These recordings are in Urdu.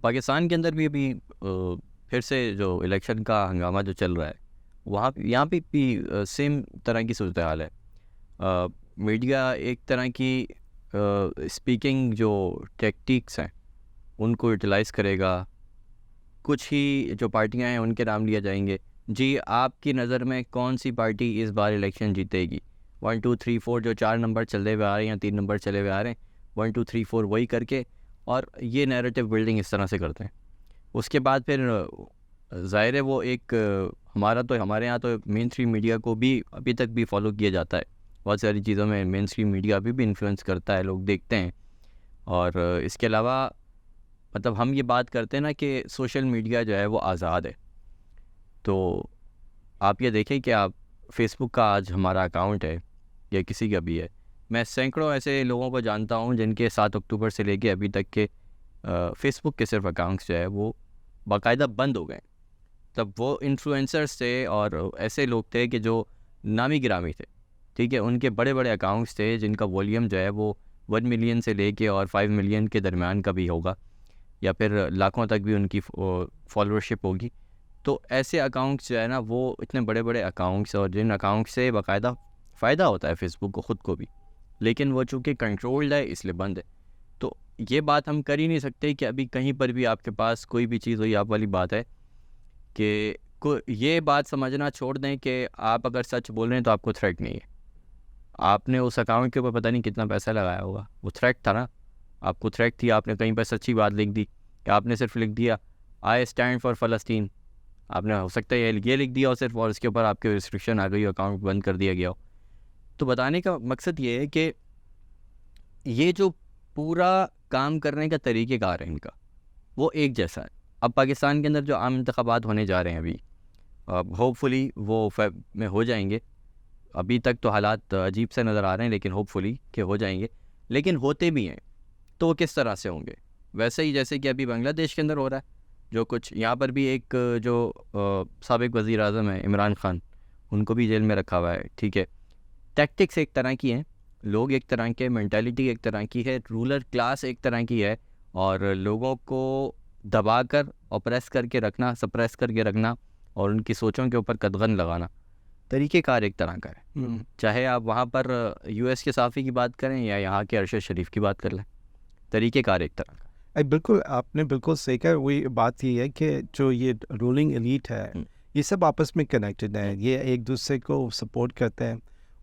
پاکستان کے اندر بھی ابھی پھر سے جو الیکشن کا ہنگامہ جو چل رہا ہے یہاں پہ بھی سیم طرح کی صورتحال ہے. میڈیا ایک طرح کی اسپیکنگ جو ٹیکٹکس ہیں ان کو یوٹیلائز کرے گا. کچھ ہی جو پارٹیاں ہیں ان کے نام لیا جائیں گے. جی آپ کی نظر میں کون سی پارٹی اس بار الیکشن جیتے گی؟ 1 2 3 4 جو 4 نمبر چلے ہوئے آ رہے ہیں یا 3 نمبر چلے ہوئے آ رہے ہیں 1 2 3 4 وہی کر کے اور یہ نیریٹو بلڈنگ اس طرح سے کرتے ہیں. اس کے بعد پھر ظاہر ہے وہ ایک ہمارے یہاں تو مین اسٹریم میڈیا کو بھی ابھی تک بھی فالو کیا جاتا ہے. بہت ساری چیزوں میں مین اسٹریم میڈیا ابھی بھی انفلوئنس کرتا ہے, لوگ دیکھتے ہیں. اور اس کے علاوہ مطلب ہم یہ بات کرتے ہیں نا کہ سوشل میڈیا جو ہے وہ آزاد ہے. تو آپ یہ دیکھیں کہ آپ فیس بک کا آج ہمارا اکاؤنٹ ہے یا کسی کا بھی ہے, میں سینکڑوں ایسے لوگوں کو جانتا ہوں جن کے 7 اکتوبر سے لے کے ابھی تک کے فیس بک کے صرف اکاؤنٹس جو ہے وہ باقاعدہ بند ہو گئے. تب وہ انفلوئنسرز تھے اور ایسے لوگ تھے کہ جو نامی گرامی تھے, ٹھیک ہے, ان کے بڑے بڑے اکاؤنٹس تھے جن کا والیوم جو ہے وہ 1 ملین سے لے کے اور 5 ملین کے درمیان کا بھی ہوگا یا پھر لاکھوں تک بھی ان کی فالوورشپ ہوگی. تو ایسے اکاؤنٹس جو ہے نا وہ اتنے بڑے بڑے اکاؤنٹس اور جن اکاؤنٹ سے باقاعدہ فائدہ ہوتا ہے فیس بک کو خود کو بھی, لیکن وہ چونکہ کنٹرولڈ ہے اس لیے بند ہے. تو یہ بات ہم کر ہی نہیں سکتے کہ ابھی کہیں پر بھی آپ کے پاس کوئی بھی چیز ہوئی. آپ والی بات ہے کہ یہ بات سمجھنا چھوڑ دیں کہ آپ اگر سچ بول رہے ہیں تو آپ کو تھریٹ نہیں ہے. آپ نے اس اکاؤنٹ کے اوپر پتہ نہیں کتنا پیسہ لگایا ہوگا, وہ تھریٹ تھا نا, آپ کو تھریٹ تھی. آپ نے کہیں پر سچی بات لکھ دی کہ آپ نے صرف لکھ دیا آئی اسٹینڈ فار فلسطین, آپ نے ہو سکتا ہے یہ لکھ دیا اور صرف, اور اس کے اوپر آپ کے ریسٹرکشن آ گئی, اکاؤنٹ بند کر دیا گیا ہو. تو بتانے کا مقصد یہ ہے کہ یہ جو پورا کام کرنے کا طریقہ کار ہے ان کا وہ ایک جیسا ہے. اب پاکستان کے اندر جو عام انتخابات ہونے جا رہے ہیں ابھی, ہوپ فلی وہ فیب میں ہو جائیں گے. ابھی تک تو حالات عجیب سے نظر آ رہے ہیں لیکن ہوپ فلی کہ ہو جائیں گے. لیکن ہوتے بھی ہیں تو وہ کس طرح سے ہوں گے؟ ویسے ہی جیسے کہ ابھی بنگلہ دیش کے اندر ہو رہا ہے. جو کچھ یہاں پر بھی ایک جو سابق وزیر اعظم ہے عمران خان, ان کو بھی جیل میں رکھا ہوا ہے, ٹھیک ہے. ٹیکٹکس ایک طرح کی ہیں, لوگ ایک طرح کے, مینٹیلٹی ایک طرح کی ہے, رولر کلاس ایک طرح کی ہے, اور لوگوں کو دبا کر اوپریس کر کے رکھنا, سپریس کر کے رکھنا اور ان کی سوچوں کے اوپر قدغن لگانا طریقہ کار ایک طرح کا ہے. چاہے آپ وہاں پر یو ایس کے صحافی کی بات کریں یا یہاں کے ارشد شریف کی بات کر لیں, طریقہ کار ایک طرح کا. بالکل, آپ نے بالکل صحیح کہا. وہی بات یہ ہے کہ جو یہ رولنگ ایلیٹ ہے یہ سب آپس میں کنیکٹڈ ہیں, یہ ایک دوسرے کو سپورٹ کرتے ہیں.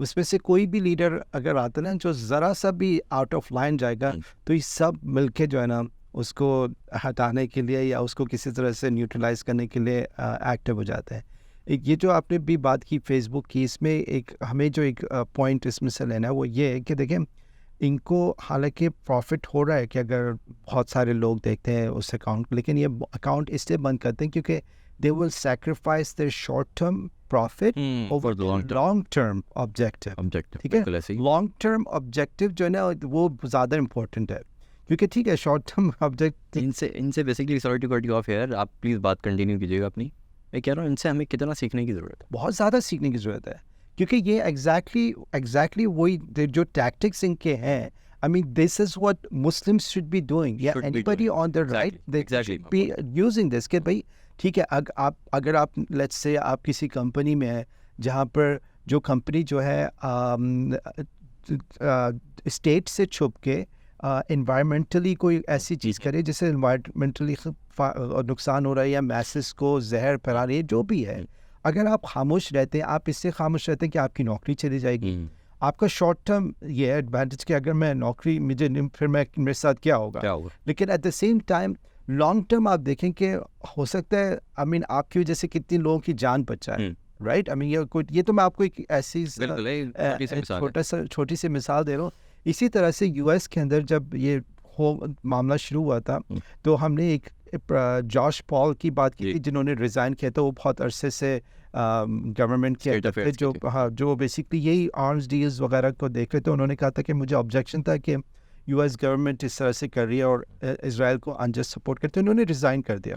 اس میں سے کوئی بھی لیڈر اگر آتا ہے نا جو ذرا سا بھی آؤٹ آف لائن جائے گا تو یہ سب مل کے جو ہے نا اس کو ہٹانے کے لیے یا اس کو کسی طرح سے نیوٹرلائز کرنے کے لیے ایکٹیو ہو جاتا ہے. یہ جو آپ نے بھی بات کی فیس بک کی, اس میں ایک ہمیں جو ایک پوائنٹ اس میں سے لینا ہے وہ یہ ہے کہ دیکھیں ان کو حالانکہ پروفٹ ہو رہا ہے کہ اگر بہت سارے لوگ دیکھتے ہیں اس اکاؤنٹ, لیکن یہ اکاؤنٹ اس لیے بند کرتے ہیں کیونکہ they will sacrifice their short term profit over the long term objective. ٹھیک ہے, long term objective جو ہے نا وہ زیادہ امپورٹنٹ ہے کیونکہ ٹھیک ہے شارٹ ٹرم آبجیکٹ ان سے basically sorry to cut you off here, آپ پلیز بات کنٹینیو کیجیے گا اپنی. میں کہہ رہا ہوں ان سے ہمیں کتنا سیکھنے کی ضرورت ہے, بہت زیادہ سیکھنے کی ضرورت ہے کیونکہ یہ ایگزیکٹلی وہی جو ٹیکٹکس ان کے ہیں. I mean, this is what Muslims should be doing. Yeah, anybody on the right, they should be using this. کہ بھائی ٹھیک ہے, اگر آپ لیٹس سے آپ کسی کمپنی میں ہیں جہاں پر جو کمپنی جو ہے اسٹیٹ سے چھپ کے انوائرمنٹلی کوئی ایسی چیز کرے جس سے انوائرمنٹلی نقصان ہو رہا ہے یا میسز کو زہر پھیلا رہی ہے, جو بھی ہے, اگر آپ خاموش رہتے ہیں, آپ اس سے خاموش رہتے ہیں کہ آپ کی نوکری چلی جائے گی. آپ کا شارٹ ٹرم یہ ایڈوانٹیج کہ اگر میں نوکری مجھے پھر میرے ساتھ کیا ہوگا, لیکن at the same time long term آپ دیکھیں کہ ہو سکتا ہے آئی مین آپ کی وجہ سے کتنی لوگوں کی جان بچائے, رائٹ. آئی مین یہ تو میں آپ کو ایک ایسی چھوٹی سی مثال دے رہا ہوں. اسی طرح سے یو ایس کے اندر جب یہ معاملہ شروع ہوا تھا تو ہم نے ایک جاش پال کی بات کی تھی جنہوں نے ریزائن کیا تھا. وہ بہت عرصے سے گورنمنٹ کے جو بیسکلی یہی آرمز ڈیلز وغیرہ کو دیکھ رہے تھے. انہوں نے کہا تھا کہ مجھے آبجیکشن تھا کہ یو ایس گورنمنٹ اس طرح سے کر رہی ہے اور اسرائیل کو انجسٹ سپورٹ کرتے ہیں. انہوں نے ریزائن کر دیا.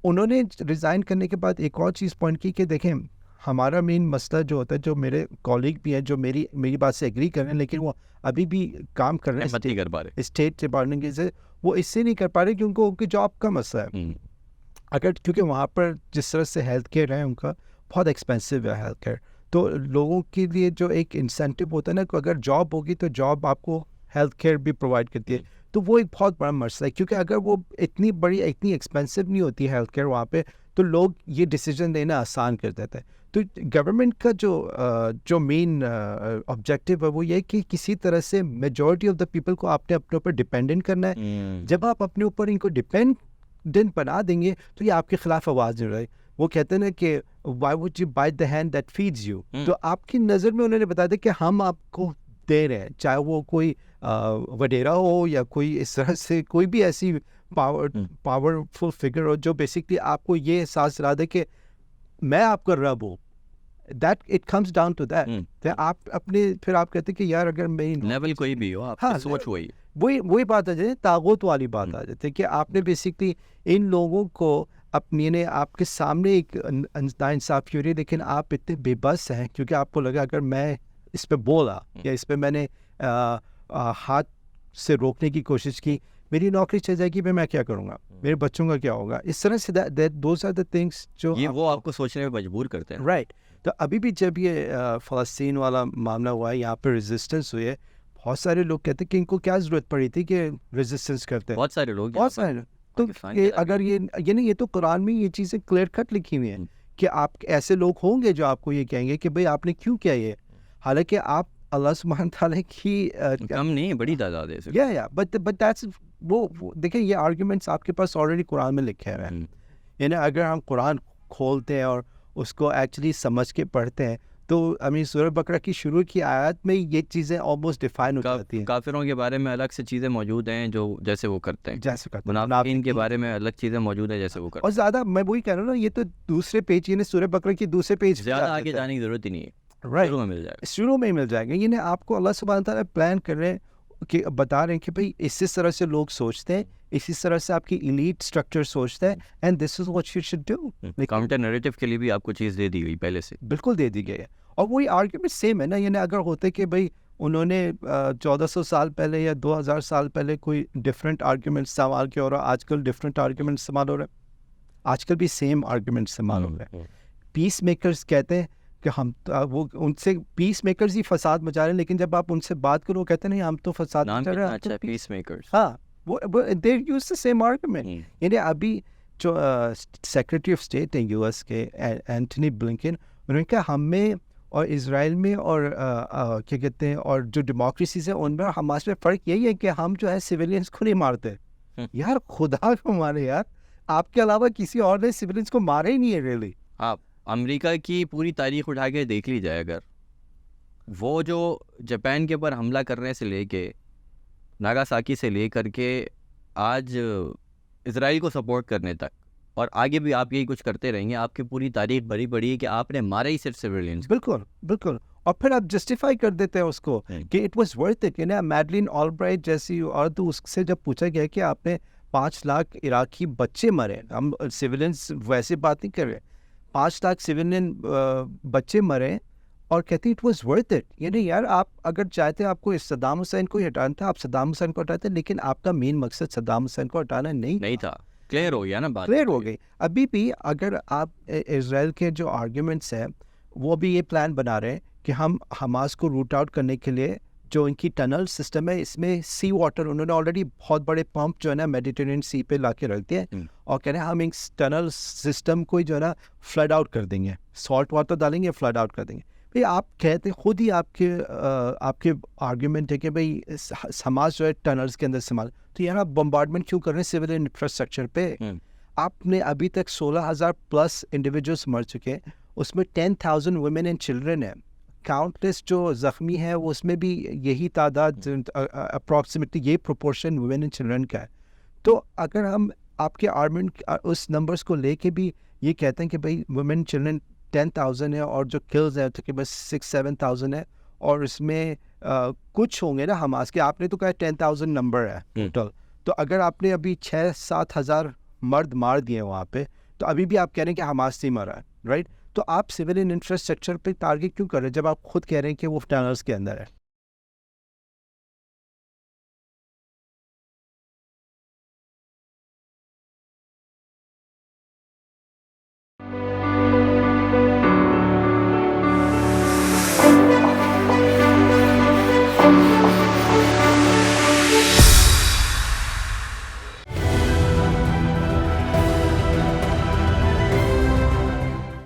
انہوں نے ریزائن کرنے کے بعد ایک اور چیز پوائنٹ کی کہ دیکھیں ہمارا مین مسئلہ جو ہوتا ہے, جو میرے کولیگ بھی ہیں جو میری بات سے ایگری کر رہے ہیں لیکن وہ ابھی بھی کام کر رہے ہیں اسٹیٹ ڈپارٹمنٹ سے, وہ اس سے نہیں کر پا رہے کیونکہ ان کی جاب کا مسئلہ ہے. اگر کیونکہ وہاں پر جس طرح سے ہیلتھ کیئر ہے ان کا بہت ایکسپینسو ہے ہیلتھ کیئر, تو لوگوں کے لیے جو ایک انسینٹیو ہوتا ہے نا کہ اگر جاب ہوگی تو جاب آپ کو ہیلتھ کیئر بھی پرووائڈ کرتی ہے, تو وہ ایک بہت بڑا مسئلہ ہے. کیونکہ اگر وہ اتنی ایکسپینسو نہیں ہوتی ہے ہیلتھ کیئر وہاں پہ, تو لوگ یہ ڈیسیجن لینا آسان کر دیتا ہے. تو گورنمنٹ کا جو مین آبجیکٹیو ہے وہ یہ کہ کسی طرح سے میجورٹی آف دا پیپل کو آپ نے اپنے اوپر ڈپینڈنٹ کرنا ہے. جب آپ اپنے اوپر ان کو ڈپینڈنٹ بنا دیں گے تو یہ آپ کے خلاف آواز نہیں رہے. وہ کہتے ہیں نا کہ Y would you byte the hand that feeds you. تو آپ کی نظر میں انہوں نے بتا دیا کہ ہم آپ کو دے رہے ہیں, چاہے وہ کوئی وڈیرا ہو یا کوئی اس طرح سے کوئی بھی ایسی پاورفل فگر ہو جو بیسکلی آپ کو یہ احساس دلا دے کہ میں آپ کا رب ہوں. That it comes down to that. آپ اپنے پھر آپ کہتے ہیں کہ یار اگر میں لیول کوئی بھی ہو, آپ کی سوچ وہی بات آ جاتی, تاغوت والی بات آ جاتی ہے کہ آپ نے بیسکلی ان لوگوں کو اپنی نے آپ کے سامنے ایک ناانصافی ہو رہی ہے, لیکن آپ اتنے بے بس ہیں کیونکہ آپ کو لگا اگر میں اس پہ بولا یا اس پہ میں نے ہاتھ سے روکنے کی کوشش کی, میری نوکری چل جائے گی, میں کیا کروں گا, میرے بچوں کا کیا ہوگا. اس طرح سے دوز آر دا تھنگس جو وہ آپ کو سوچنے میں مجبور کرتے ہیں. رائٹ. تو ابھی بھی جب یہ فلسطین والا معاملہ ہوا ہے, یہاں پہ ریزسٹنس ہوئی ہے, بہت سارے لوگ کہتے ہیں کہ ان کو کیا ضرورت پڑی تھی کہ ریزسٹنس کرتے. بہت سارے لوگ تو اگر یہ تو قرآن میں یہ چیزیں کلیئر کٹ لکھی ہوئی ہیں کہ آپ ایسے لوگ ہوں گے جو آپ کو یہ کہیں گے کہ بھئی آپ نے کیوں کیا یہ, حالانکہ آپ اللہ سبحانہ تعالیٰ کی کم نہیں بڑی تعداد ہے. یا بٹ دیٹس وہ دیکھیں یہ آرگیومنٹس آپ کے پاس آلریڈی قرآن میں لکھے ہوئے ہیں. یعنی اگر ہم قرآن کھولتے ہیں اور اس کو ایکچولی سمجھ کے پڑھتے ہیں تو سورہ بقرہ کی شروع کی آیات میں یہ چیزیں آلموسٹ ڈیفائن ہو جاتی ہیں. کافروں کے بارے میں الگ سے چیزیں موجود ہیں جو جیسے وہ کرتے ہیں, منافقین کے بارے میں الگ چیزیں موجود ہیں جیسے وہ کرتے ہیں. اور زیادہ میں وہی کہہ رہا ہوں نا, یہ تو دوسرے پیج, یعنی سورہ بقرہ کی دوسرے پیج زیادہ آگے جانے کی ضرورت ہی نہیں ہے, شروع میں مل جائے گا. شروع میں ہی مل جائے گا. یعنی آپ کو اللہ سبحانہ تعالیٰ پلان کر رہے ہیں کہ بتا رہے ہیں کہ بھئی اس طرح سے لوگ سوچتے ہیں, اسی طرح سے آپ کی ایلیٹ اسٹرکچر سوچتا ہے, and this is what you should do. Counter narrative کے لیے بھی آپ کو چیز دے دی گئی پہلے سے, بالکل دے دی گئی ہے. اور وہی آرگیومنٹ سیم ہے نا. یعنی اگر ہوتے کہ بھئی انہوں نے 1400 سال پہلے یا 2000 سال پہلے کوئی ڈفرینٹ آرگیومنٹ استعمال کیا, اور آج کل ڈفرینٹ آرگیومنٹ استعمال ہو رہے ہیں, آج کل بھی سیم آرگیومنٹ استعمال ہو رہے ہیں. پیس میکرز کہتے ہیں کہ ہم وہ ان سے پیس میکرز ہی فساد مچا رہے ہیں, لیکن جب آپ ان سے بات کرو کہتے ہیں نہیں ہم تو فساد مچا رہے ہیں. پیس میکرز, ہاں, وہ they use the same argument. یعنی ابھی جو سیکریٹری آف اسٹیٹ ہیں یو ایس کے اینٹنی بلنکن, انہوں نے کہا ہمیں اور اسرائیل میں اور کیا کہتے ہیں اور جو ڈیموکریسیز ہیں ان میں حماس میں فرق یہی ہے کہ ہم جو ہے سویلینس کو نہیں مارتے. یار خدا کو مارے یار, آپ کے علاوہ کسی اور نے سویلینس کو مارا ہی نہیں ہے ریئلی. آپ امریکہ کی پوری تاریخ اٹھا کے دیکھ لی جائے, اگر وہ جو جاپان کے اوپر حملہ کرنے سے لے کے ناگاساکی سے لے کر کے آج اسرائیل کو سپورٹ کرنے تک, اور آگے بھی آپ یہی کچھ کرتے رہیں گے, آپ کی پوری تاریخ بھری پڑی ہے کہ آپ نے مارے ہی صرف سویلینس. بالکل بالکل. اور پھر آپ جسٹیفائی کر دیتے ہیں اس کو کہ اٹ واز ورتھ اٹ. یعنی میڈلین آلبرائٹ جیسی عورت, اس سے جب پوچھا گیا کہ آپ نے 5 لاکھ عراقی بچے مرے, ہم سویلینس ویسے بات نہیں کر رہے, 5 لاکھ سویلین بچے مرے, اور کہتے ہیں اٹ واز ورتھ اٹ. یعنی یار آپ اگر چاہتے آپ کو صدام حسین کو ہٹانا تھا, آپ صدام حسین کو ہٹاتے, لیکن آپ کا مین مقصد صدام حسین کو ہٹانا نہیں تھا. کلیئر ہو گیا نا بات, کلیئر ہو گئی. ابھی بھی اگر آپ اسرائیل کے جو آرگیومنٹس ہیں وہ بھی یہ پلان بنا رہے ہیں کہ ہم حماس کو روٹ آؤٹ کرنے کے لیے جو ان کی ٹنل سسٹم ہے, اس میں سی واٹر انہوں نے آلریڈی بہت بڑے پمپ جو ہے نا میڈیٹرینین سی پہ لا کے رکھ دیا ہے, اور کہہ رہے ہیں ہم اس ٹنل سسٹم کو جو ہے نا فلڈ آؤٹ کر دیں گے, سالٹ واٹر ڈالیں گے, فلڈ آؤٹ کر دیں گے. بھئی آپ کہتے خود ہی آپ کے آرگیومنٹ ہے کہ بھئی حماس جو ہے ٹنلز کے اندر استعمال, تو یار آپ بمبارڈمنٹ کیوں کر رہے ہیں سول انفراسٹرکچر پہ؟ آپ نے ابھی تک 16,000+ انڈیویجولس مر چکے ہیں, اس میں 10,000 ویمن اینڈ چلڈرن ہیں, کاؤنٹلیس جو زخمی ہیں وہ اس میں بھی یہی تعداد اپروکسیمیٹلی یہ پروپورشن ویمن اینڈ چلڈرن کا ہے. تو اگر ہم آپ کے آرمنٹ اس نمبرز کو لے کے بھی یہ کہتے ہیں کہ بھئی ویمن چلڈرن 10,000 ہے اور جو کلز ہیں تو کہ بس 6-7,000 ہے, اور اس میں کچھ ہوں گے نا حماس کے, آپ نے تو کہا 10,000 نمبر ہے ٹوٹل, تو اگر آپ نے ابھی 6-7 ہزار مرد مار دیے وہاں پہ, تو ابھی بھی آپ کہہ رہے ہیں کہ حماس نہیں مرا ہے, رائٹ؟ تو آپ سول انفراسٹرکچر پہ ٹارگیٹ کیوں کر رہے ہیں جب آپ خود کہہ رہے ہیں کہ وہ ٹنلز کے اندر ہے؟